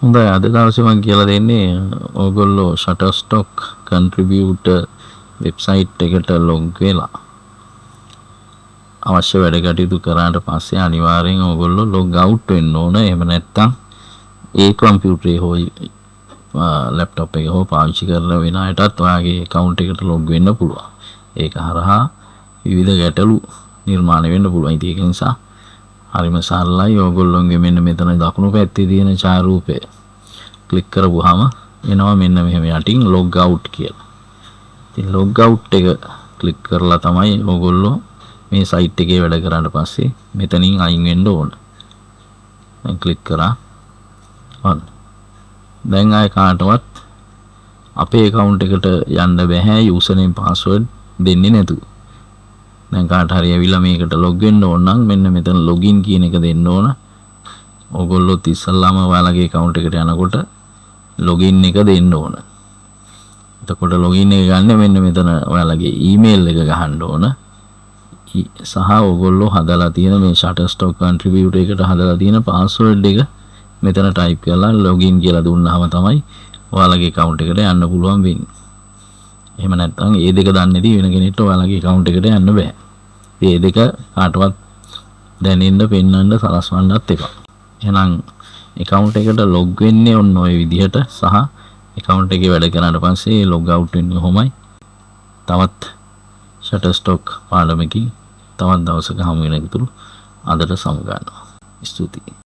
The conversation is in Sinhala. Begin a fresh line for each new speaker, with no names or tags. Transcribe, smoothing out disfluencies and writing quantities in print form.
හොඳයි අද දවසේ මම කියලා දෙන්නේ ඕගොල්ලෝ Shutterstock contributor වෙබ්සයිට් එකට ලොග් වෙලා අවශ්‍ය වැඩ කටයුතු කරාට පස්සේ අනිවාර්යෙන් ඕගොල්ලෝ ලොග් අවුට් වෙන්න ඕන. එහෙම නැත්නම් ඒ කම්පියුටරේ හෝ ලැප්ටොප් එක හෝ පාවිච්චි කරන වෙන අයටත් ඔයාගේ account එකට ලොග් වෙන්න පුළුවන්. ඒක හරහා විවිධ ගැටලු නිර්මාණය වෙන්න පුළුවන්. ඒක නිසා හරිම සරලයි. ඕගොල්ලෝගේ මෙන්න මෙතන දකුණු පැත්තේ තියෙන ඡායාරූපය ක්ලික් කරපුවාම එනවා මෙන්න මෙහෙම යටින් log out කියලා. ඉතින් log out එක ක්ලික් කරලා තමයි ඕගොල්ලෝ මේ සයිට් එකේ වැඩ කරාට පස්සේ මෙතනින් අයින් වෙන්න ඕන. දැන් ක්ලික් කරා. ඔන්න. දැන් ආය කාටවත් අපේ account එකට යන්න බෑ username password දෙන්නේ නැතුව. දැන් කාට හරි ඇවිල්ලා මේකට log වෙන්න ඕන නම් මෙන්න මෙතන login කියන එක දෙන්න ඕන. ඕගොල්ලොත් ඉස්සල්ලාම ඔයාලගේ account එකට යනකොට login එක දෙන්න ඕන. එතකොට login එක ගන්න මෙන්න මෙතන ඔයාලගේ email එක ගහන්න ඕන. සහ ඕගොල්ලෝ හදලා තියෙන මේ Shutterstock contributor එකට හදලා තියෙන password එක මෙතන type කරලා login කියලා දුන්නාම තමයි ඔයාලගේ account එකට යන්න පුළුවන් වෙන්නේ. එහෙම නැත්නම් ඒ දෙක දන්නේ නැති වෙන කෙනෙක්ට ඔයාලගේ account එකට යන්න බෑ. මේ දෙක කාටවත් දැනෙන්න පෙන්වන්න සලස්වන්නත් එපා. එහෙනම් account එකට log වෙන්නේ ඔන්න ඔය විදිහට සහ account එකේ වැඩ කරාට පස්සේ log out වෙන්නේ කොහොමයි? තවත් Shutterstock පාඩමකින් තවත් දවසක හමු වෙනකතුරු අදට සමු ගන්නවා. ස්තුතියි.